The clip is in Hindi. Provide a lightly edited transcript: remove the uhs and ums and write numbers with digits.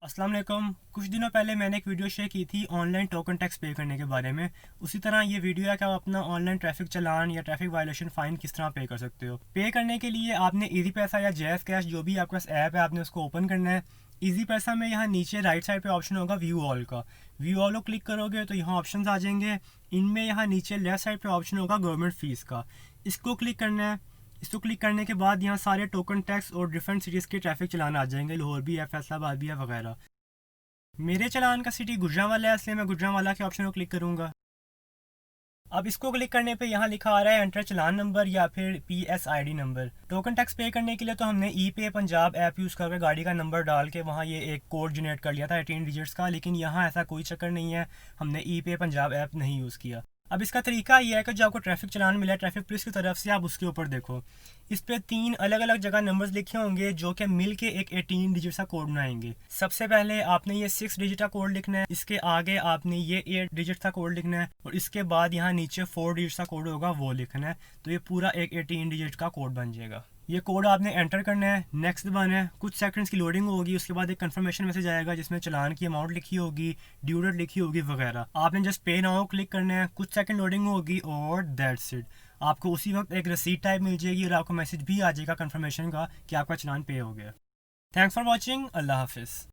अस्सलाम वालेकुम। कुछ दिनों पहले मैंने एक वीडियो शेयर की थी ऑनलाइन टोकन टैक्स पे करने के बारे में। उसी तरह ये वीडियो है कि आप अपना ऑनलाइन ट्रैफिक चालान या ट्रैफिक वायलेशन फ़ाइन किस तरह पे कर सकते हो। पे करने के लिए आपने इजी पैसा या जैज़ कैश जो भी आपके पास ऐप है आपने उसको ओपन करना है। इजी पैसा में यहाँ नीचे राइट साइड पे ऑप्शन होगा व्यू ऑल का। व्यू ऑल को क्लिक करोगे तो यहाँ ऑप्शन आ जाएंगे। इनमें यहाँ नीचे लेफ्ट साइड पे ऑप्शन होगा गवर्नमेंट फ़ीस का। इसको क्लिक करना है। इसको क्लिक करने के बाद यहाँ सारे टोकन टैक्स और डिफरेंट सिटीज़ के ट्रैफिक चलान आ जाएंगे। लाहौर भी है, फैसलाबाद भी है वगैरह। मेरे चालान का सिटी गुजरांवाला है, इसलिए मैं गुजरांवाला के ऑप्शन को क्लिक करूंगा। अब इसको क्लिक करने पे यहाँ लिखा आ रहा है एंटर चालान नंबर या फिर PSID नंबर। टोकन टैक्स पे करने के लिए तो हमने ई पे पंजाब ऐप यूज़ करके गाड़ी का नंबर डाल के वहाँ ये एक कोड जनरेट कर लिया था 18 डिजिट्स का, लेकिन यहाँ ऐसा कोई चक्कर नहीं है। हमने ई पे पंजाब ऐप नहीं यूज़ किया। अब इसका तरीका ये है कि जो आपको ट्रैफिक चलान मिला है ट्रैफिक पुलिस की तरफ से, आप उसके ऊपर देखो। इस पे 3 अलग अलग जगह नंबर्स लिखे होंगे जो कि मिल के एक 18 डिजिट का कोड बनाएंगे। सबसे पहले आपने ये 6 डिजिट का कोड लिखना है, इसके आगे आपने ये 8 डिजिट का कोड लिखना है और इसके बाद यहाँ नीचे 4 डिजिट का कोड होगा वो लिखना है। तो ये पूरा एक 18 डिजिट का कोड बन जाएगा। ये कोड आपने एंटर करना है, नेक्स्ट दबाना है। कुछ सेकंड्स की लोडिंग होगी, उसके बाद एक कंफर्मेशन मैसेज आएगा जिसमें चालान की अमाउंट लिखी होगी, ड्यू डेट लिखी होगी वगैरह। आपने जस्ट पे नाउ क्लिक करना है, कुछ सेकंड लोडिंग होगी और दैट्स इट। आपको उसी वक्त एक रसीद टाइप मिल जाएगी और आपको मैसेज भी आ जाएगा कंफर्मेशन का कि आपका चालान पे हो गया। Thanks for watching. अल्लाह हाफिज़।